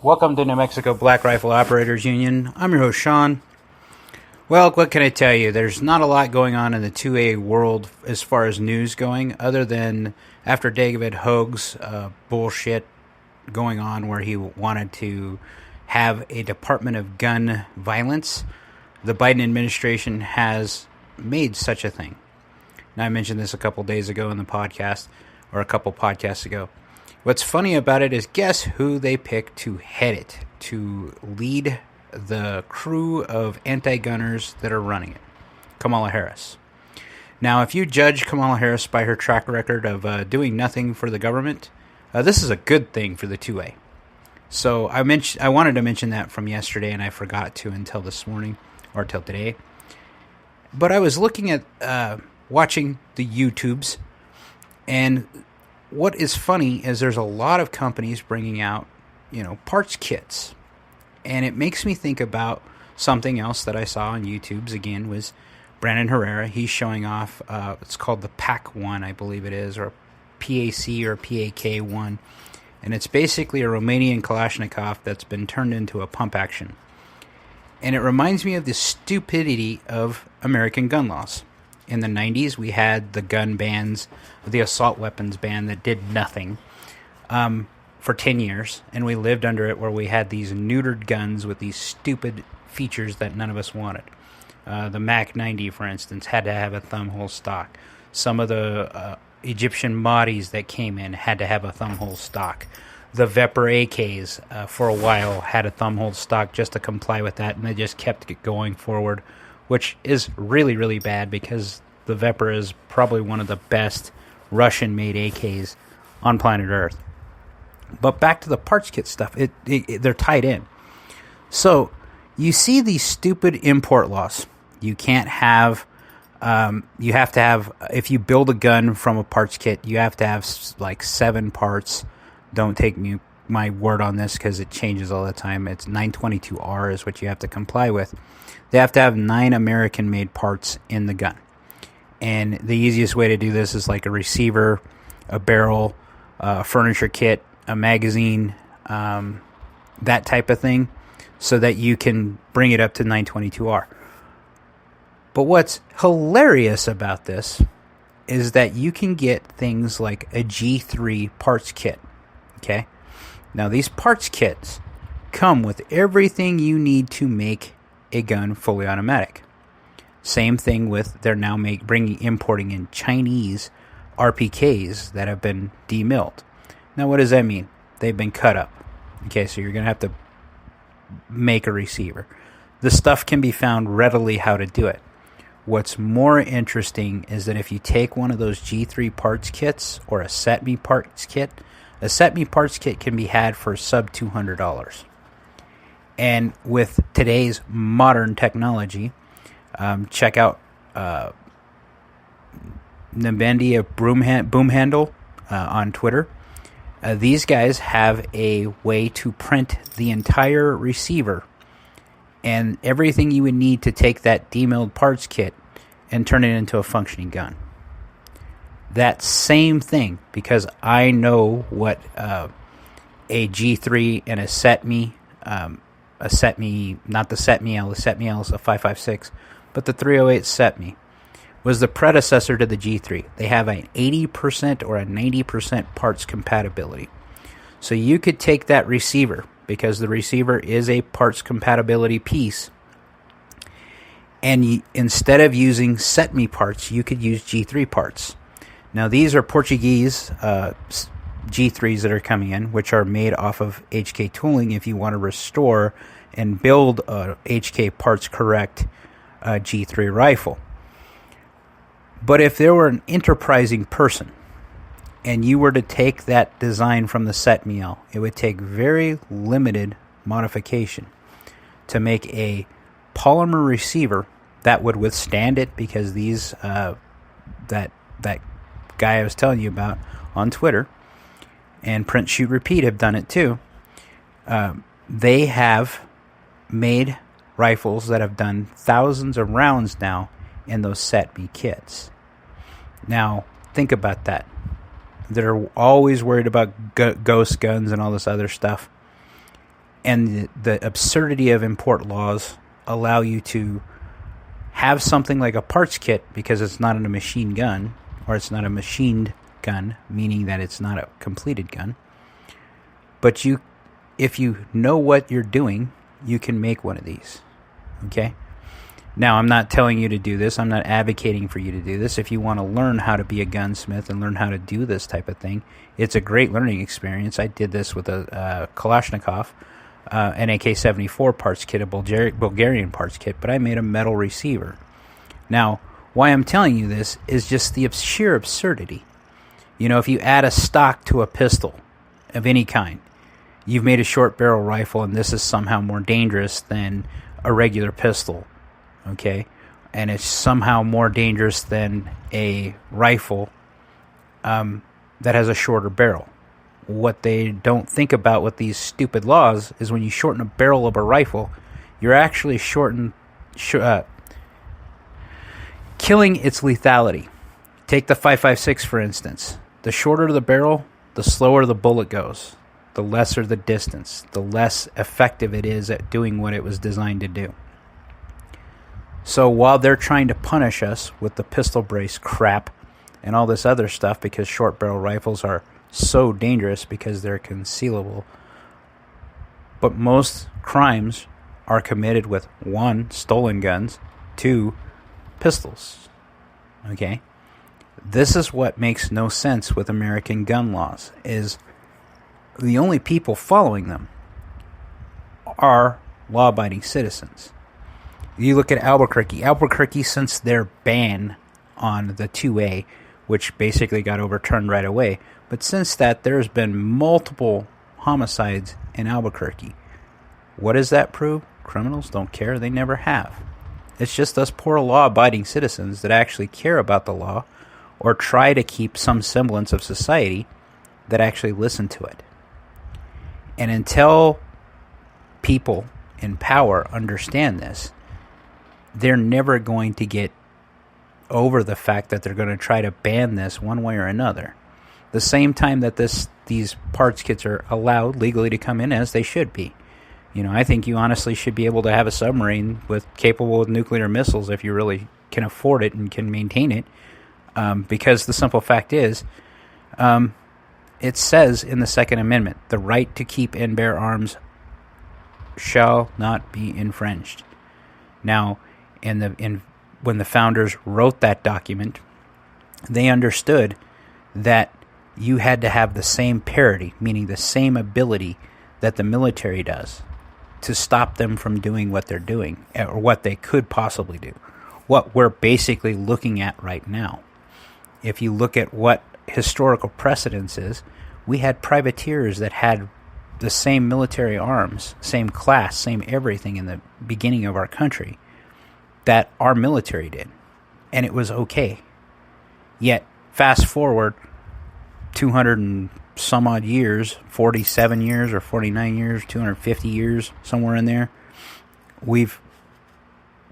Welcome to New Mexico Black Rifle Operators Union. I'm your host, Sean. Well, what can I tell you? There's not a lot going on in the 2A world as far as news going, other than after David Hogue's bullshit going on where he wanted to have a Department of Gun Violence. The Biden administration has made such a thing. Now, I mentioned this a couple days ago in the podcast, or a couple podcasts ago. What's funny about it is guess who they picked to head it, to lead the crew of anti-gunners that are running it? Kamala Harris. Now, if you judge Kamala Harris by her track record of doing nothing for the government, this is a good thing for the 2A. So I wanted to mention that from yesterday, and I forgot to until this morning, or till today. But I was looking at, watching the YouTubes, and what is funny is there's a lot of companies bringing out, parts kits. And it makes me think about something else that I saw on YouTube's again was Brandon Herrera. He's showing off, it's called the PAC-1, I believe it is, or PAC or PAK-1. And it's basically a Romanian Kalashnikov that's been turned into a pump action. And it reminds me of the stupidity of American gun laws. In the 90s, we had the gun bans, the assault weapons ban that did nothing for 10 years. And we lived under it where we had these neutered guns with these stupid features that none of us wanted. The MAC-90, for instance, had to have a thumbhole stock. Some of the Egyptian Mahdi's that came in had to have a thumbhole stock. The Vepr AKs, for a while, had a thumbhole stock just to comply with that, and they just kept it going forward, which is really, really bad because the Vepr is probably one of the best Russian-made AKs on planet Earth. But back to the parts kit stuff, they're tied in. So you see these stupid import laws. You can't have, you have to have, if you build a gun from a parts kit, you have to have like 7 parts. Don't take my word on this because it changes all the time. It's 922R is what you have to comply with. They have to have 9 American-made parts in the gun. And the easiest way to do this is like a receiver, a barrel, a furniture kit, a magazine, that type of thing, so that you can bring it up to 922R. But what's hilarious about this is that you can get things like a G3 parts kit. Okay? Now, these parts kits come with everything you need to make a gun fully automatic. Same thing with they're now importing in Chinese RPKs that have been demilled. Now, what does that mean? They've been cut up. Okay, so you're going to have to make a receiver. The stuff can be found readily how to do it. What's more interesting is that if you take one of those G3 parts kits or a SETME parts kit, a SETME parts kit can be had for sub $200. And with today's modern technology, check out Nabendia Boom Handle on Twitter. These guys have a way to print the entire receiver and everything you would need to take that demilled parts kit and turn it into a functioning gun. That same thing, because I know what a G3 and a SETME, not the SETME L, the SETME L is a 5.56, but the 308 SETME was the predecessor to the G3. They have an 80% or a 90% parts compatibility. So you could take that receiver, because the receiver is a parts compatibility piece, and instead of using SETME parts, you could use G3 parts. Now, these are Portuguese G3s that are coming in, which are made off of HK tooling if you want to restore and build a HK parts correct G3 rifle. But if there were an enterprising person and you were to take that design from the SETME L, it would take very limited modification to make a polymer receiver that would withstand it, because these that guy I was telling you about on Twitter and Print Shoot Repeat have done it too. They have made rifles that have done thousands of rounds now in those SETME kits. Now, think about that. They're always worried about ghost guns and all this other stuff. And the absurdity of import laws allow you to have something like a parts kit because it's not in a machine gun, or it's not a machined gun, meaning that it's not a completed gun. But if you know what you're doing, you can make one of these. Okay? Now, I'm not telling you to do this. I'm not advocating for you to do this. If you want to learn how to be a gunsmith and learn how to do this type of thing, it's a great learning experience. I did this with a Kalashnikov, an AK-74 parts kit, a Bulgarian parts kit, but I made a metal receiver. Now, why I'm telling you this is just the sheer absurdity. You know, if you add a stock to a pistol of any kind, you've made a short barrel rifle, and this is somehow more dangerous than a regular pistol. Okay, and it's somehow more dangerous than a rifle that has a shorter barrel. What they don't think about with these stupid laws is when you shorten a barrel of a rifle, you're actually killing its lethality. Take the 5.56 for instance. The shorter the barrel, the slower the bullet goes. The lesser the distance, the less effective it is at doing what it was designed to do. So while they're trying to punish us with the pistol brace crap and all this other stuff because short barrel rifles are so dangerous because they're concealable, but most crimes are committed with 1, stolen guns, 2, pistols. Okay? This is what makes no sense with American gun laws, is the only people following them are law-abiding citizens. You look at Albuquerque. Albuquerque, since their ban on the 2A, which basically got overturned right away, but since that, there's been multiple homicides in Albuquerque. What does that prove? Criminals don't care. They never have. It's just us poor law-abiding citizens that actually care about the law or try to keep some semblance of society that actually listen to it. And until people in power understand this, they're never going to get over the fact that they're going to try to ban this one way or another. The same time that these parts kits are allowed legally to come in, as they should be. You know, I think you honestly should be able to have a submarine capable of nuclear missiles if you really can afford it and can maintain it. Because the simple fact is, it says in the Second Amendment, the right to keep and bear arms shall not be infringed. Now, when the founders wrote that document, they understood that you had to have the same parity, meaning the same ability that the military does, to stop them from doing what they're doing, or what they could possibly do. What we're basically looking at right now. If you look at what historical precedence is, we had privateers that had the same military arms, same class, same everything in the beginning of our country that our military did. And it was okay. Yet, fast forward 200 and some odd years, 47 years or 49 years, 250 years, somewhere in there, we've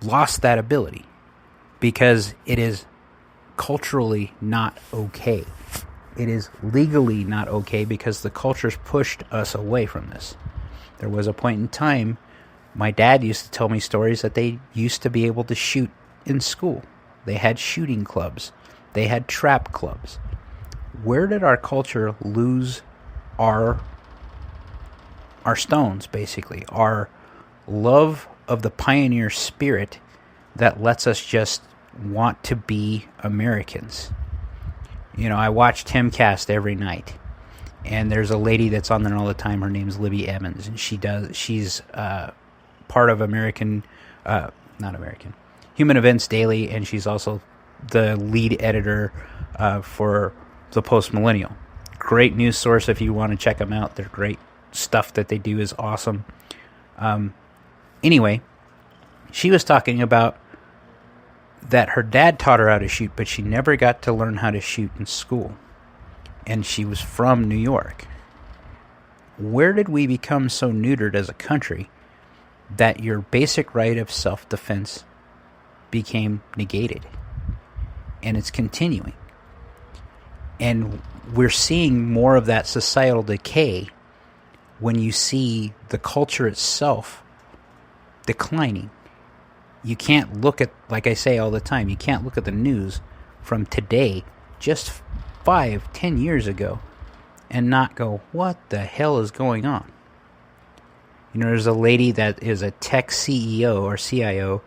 lost that ability because it is culturally not okay. It is legally not okay because the culture's pushed us away from this. There was a point in time, my dad used to tell me stories that they used to be able to shoot in school. They had shooting clubs. They had trap clubs. Where did our culture lose our stones, basically? Our love of the pioneer spirit that lets us just want to be Americans. You know, I watch Timcast every night, and there's a lady that's on there all the time. Her name's Libby Evans, and she's part of Human Events Daily, and she's also the lead editor for the Post Millennial. Great news source if you want to check them out. They're great. Stuff that they do is awesome. Anyway, she was talking about that her dad taught her how to shoot, but she never got to learn how to shoot in school. And she was from New York. Where did we become so neutered as a country that your basic right of self-defense became negated? And it's continuing. And we're seeing more of that societal decay when you see the culture itself declining. You can't look at, like I say all the time, you can't look at the news from today, just 5-10 years ago, and not go, what the hell is going on? You know, there's a lady that is a tech CEO or CIO,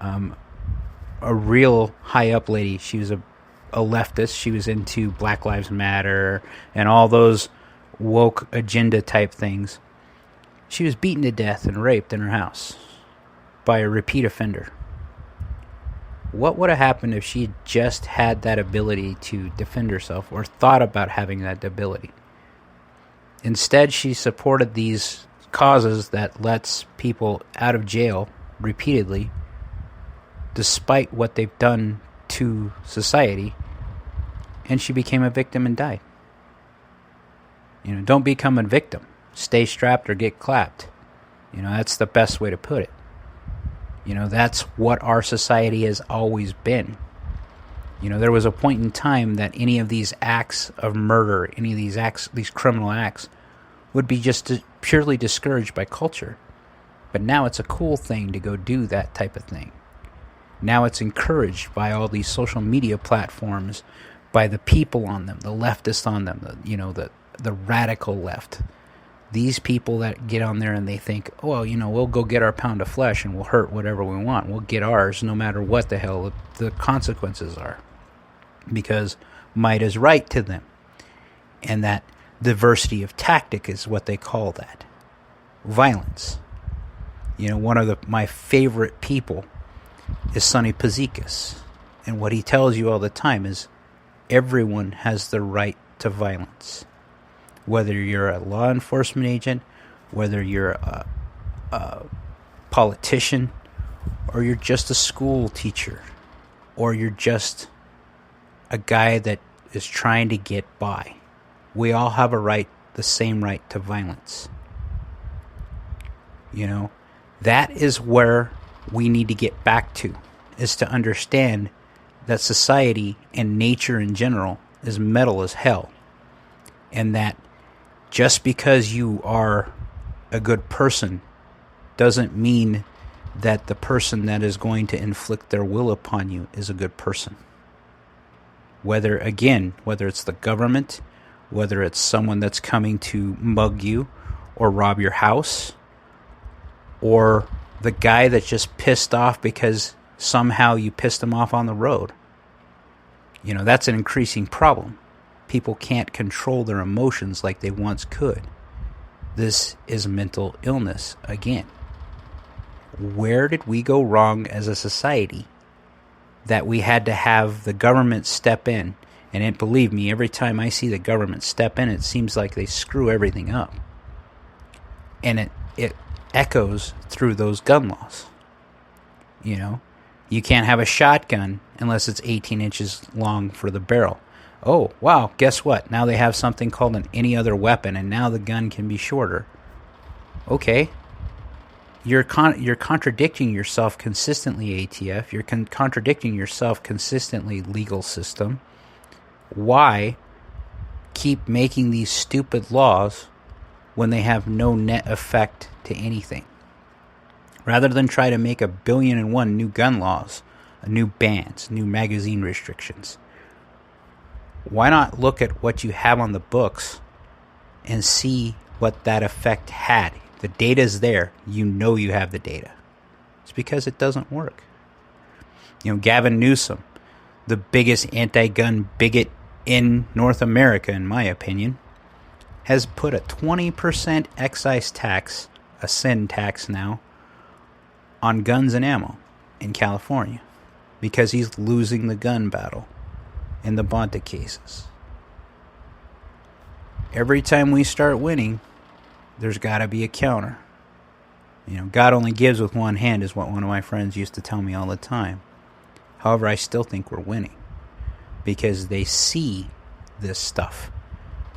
a real high up lady. She was a leftist. She was into Black Lives Matter and all those woke agenda type things. She was beaten to death and raped in her house by a repeat offender. What would have happened if she had just had that ability to defend herself or thought about having that ability? Instead, she supported these causes that lets people out of jail repeatedly, despite what they've done to society, and she became a victim and died. You know, don't become a victim. Stay strapped or get clapped. You know, that's the best way to put it. You know, that's what our society has always been. You know, there was a point in time that any of these acts of murder, any of these acts, these criminal acts, would be just purely discouraged by culture. But now it's a cool thing to go do that type of thing. Now it's encouraged by all these social media platforms, by the people on them, the leftists on them, the radical left. These people that get on there and they think, oh, well, you know, we'll go get our pound of flesh and we'll hurt whatever we want. We'll get ours no matter what the hell the consequences are. Because might is right to them. And that diversity of tactic is what they call that. Violence. You know, one of my favorite people is Sonny Pazikis. And what he tells you all the time is everyone has the right to violence. Whether you're a law enforcement agent, whether you're a politician, or you're just a school teacher, or you're just a guy that is trying to get by. We all have a right, the same right to violence. You know, that is where we need to get back to, is to understand that society and nature in general is metal as hell. And that just because you are a good person doesn't mean that the person that is going to inflict their will upon you is a good person. Whether it's the government, whether it's someone that's coming to mug you or rob your house, or the guy that's just pissed off because somehow you pissed him off on the road. You know, that's an increasing problem. People can't control their emotions like they once could. This is mental illness again. Where did we go wrong as a society that we had to have the government step in? And believe me, every time I see the government step in, it seems like they screw everything up. And it echoes through those gun laws. You know, you can't have a shotgun unless it's 18 inches long for the barrel. Oh, wow, guess what? Now they have something called an any other weapon, and now the gun can be shorter. Okay. You're contradicting yourself consistently, ATF. You're contradicting yourself consistently, legal system. Why keep making these stupid laws when they have no net effect to anything? Rather than try to make 1,000,000,001 new gun laws, new bans, new magazine restrictions, why not look at what you have on the books and see what that effect had? The data's there. You know you have the data. It's because it doesn't work. You know, Gavin Newsom, the biggest anti-gun bigot in North America, in my opinion, has put a 20% excise tax, a sin tax now, on guns and ammo in California because he's losing the gun battle in the Bonta cases. Every time we start winning, there's got to be a counter. You know, God only gives with one hand is what one of my friends used to tell me all the time. However, I still think we're winning because they see this stuff.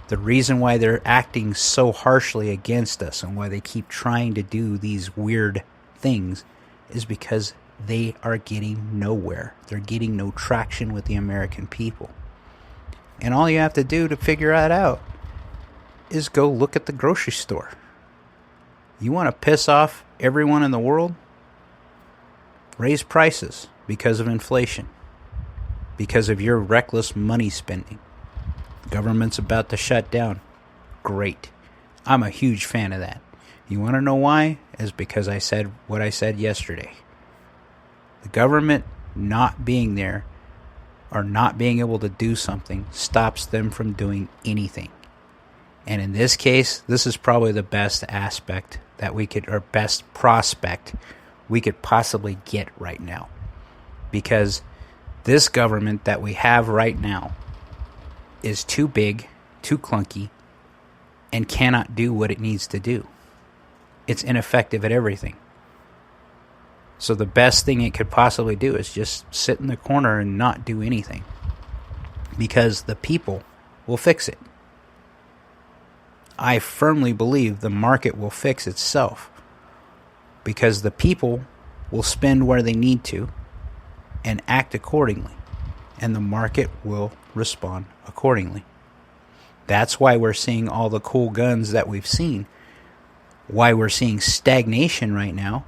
The reason why they're acting so harshly against us and why they keep trying to do these weird things is because they are getting nowhere. They're getting no traction with the American people. And all you have to do to figure that out is go look at the grocery store. You want to piss off everyone in the world? Raise prices because of inflation, because of your reckless money spending. The government's about to shut down. Great. I'm a huge fan of that. You want to know why? Is because I said what I said yesterday. The government not being there or not being able to do something stops them from doing anything. And in this case, this is probably the best aspect that we could, or best prospect we could possibly get right now. Because this government that we have right now is too big, too clunky, and cannot do what it needs to do. It's ineffective at everything. So the best thing it could possibly do is just sit in the corner and not do anything. Because the people will fix it. I firmly believe the market will fix itself. Because the people will spend where they need to and act accordingly. And the market will respond accordingly. That's why we're seeing all the cool guns that we've seen. Why we're seeing stagnation right now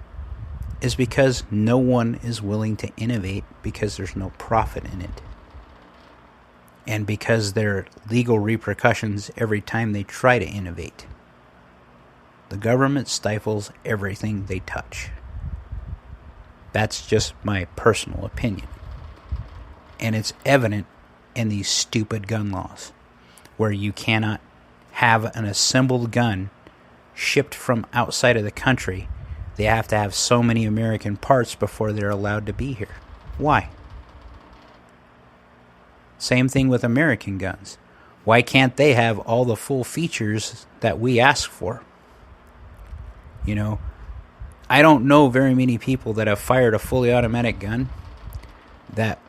is because no one is willing to innovate because there's no profit in it. And because there are legal repercussions every time they try to innovate. The government stifles everything they touch. That's just my personal opinion. And it's evident in these stupid gun laws, where you cannot have an assembled gun shipped from outside of the country. They have to have so many American parts before they're allowed to be here. Why? Same thing with American guns. Why can't they have all the full features that we ask for? You know, I don't know very many people that have fired a fully automatic gun that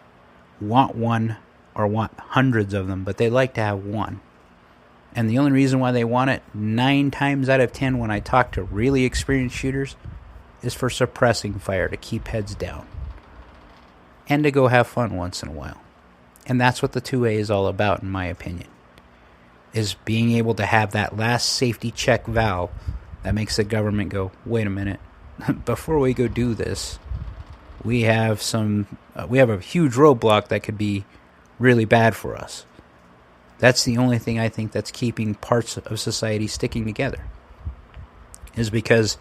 want one or want hundreds of them, but they like to have one. And the only reason why they want it, 9 times out of 10 when I talk to really experienced shooters, is for suppressing fire, to keep heads down. And to go have fun once in a while. And that's what the 2A is all about, in my opinion. Is being able to have that last safety check valve that makes the government go, wait a minute, before we go do this, we have a huge roadblock that could be really bad for us. That's the only thing I think that's keeping parts of society sticking together. Is because,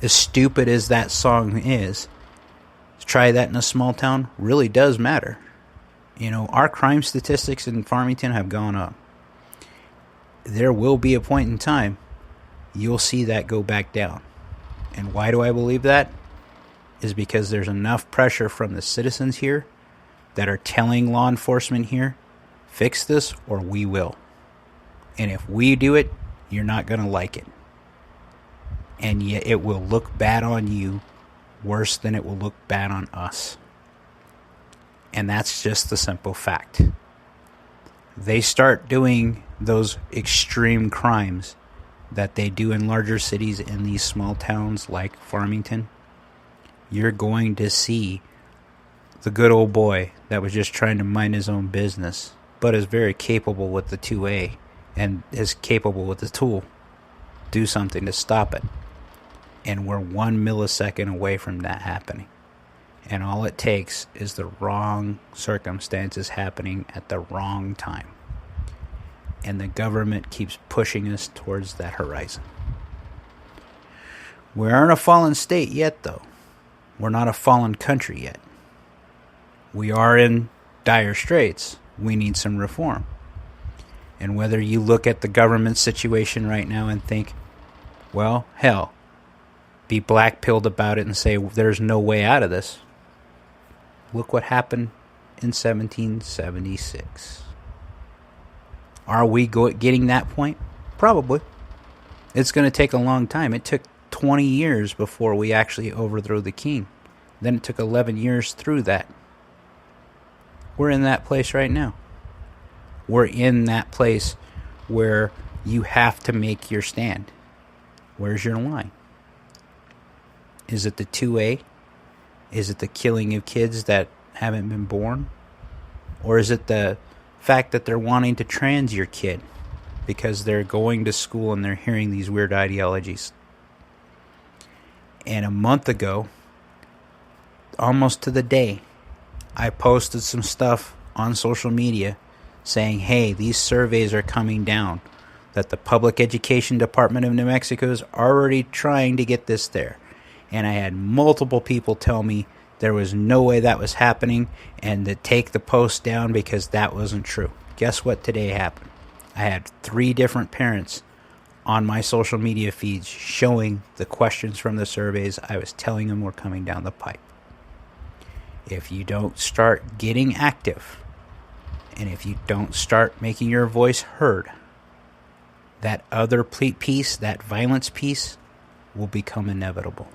as stupid as that song is, try that in a small town really does matter. You know, our crime statistics in Farmington have gone up. There will be a point in time you'll see that go back down. And why do I believe that? Is because there's enough pressure from the citizens here that are telling law enforcement here, fix this or we will. And if we do it, you're not going to like it. And yet it will look bad on you worse than it will look bad on us. And that's just the simple fact. They start doing those extreme crimes that they do in larger cities in these small towns like Farmington. You're going to see the good old boy that was just trying to mind his own business, but is very capable with the 2A and is capable with the tool, do something to stop it. And we're 1 millisecond away from that happening. And all it takes is the wrong circumstances happening at the wrong time. And the government keeps pushing us towards that horizon. We aren't a fallen state yet, though. We're not a fallen country yet. We are in dire straits. We need some reform. And whether you look at the government situation right now and think, well, hell, be black-pilled about it and say there's no way out of this. Look what happened in 1776. Are we getting that point? Probably. It's going to take a long time. It took 20 years before we actually overthrew the king. Then it took 11 years through that. We're in that place right now. We're in that place where you have to make your stand. Where's your line? Is it the 2A? Is it the killing of kids that haven't been born? Or is it the fact that they're wanting to trans your kid because they're going to school and they're hearing these weird ideologies? And a month ago, almost to the day, I posted some stuff on social media saying, hey, these surveys are coming down, that the Public Education Department of New Mexico is already trying to get this there. And I had multiple people tell me there was no way that was happening and to take the post down because that wasn't true. Guess what today happened? I had 3 different parents on my social media feeds showing the questions from the surveys I was telling them were coming down the pipe. If you don't start getting active, and if you don't start making your voice heard, that other piece, that violence piece, will become inevitable.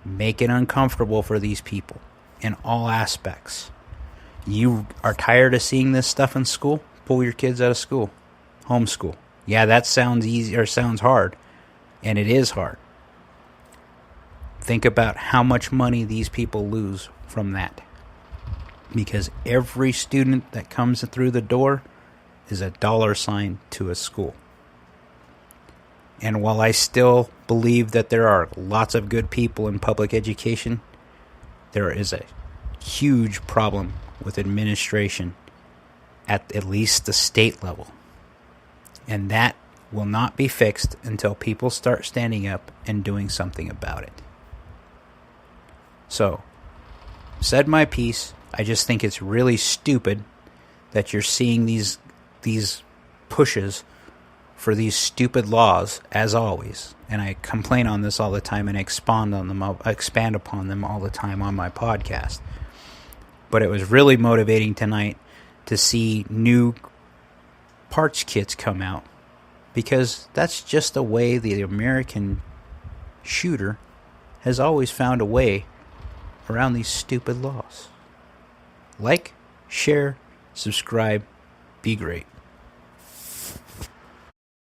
Make it uncomfortable for these people in all aspects. You are tired of seeing this stuff in school? Pull your kids out of school. Homeschool. Yeah, that sounds easy or sounds hard, and it is hard. Think about how much money these people lose from that. Because every student that comes through the door is a dollar sign to a school. And while I still believe that there are lots of good people in public education, there is a huge problem with administration at least the state level. And that will not be fixed until people start standing up and doing something about it. So, said my piece. I just think it's really stupid that you're seeing these pushes for these stupid laws, as always. And I complain on this all the time and expand upon them all the time on my podcast. But it was really motivating tonight to see new parts kits come out, because that's just the way the American shooter has always found a way around these stupid laws. Like, share, subscribe, be great.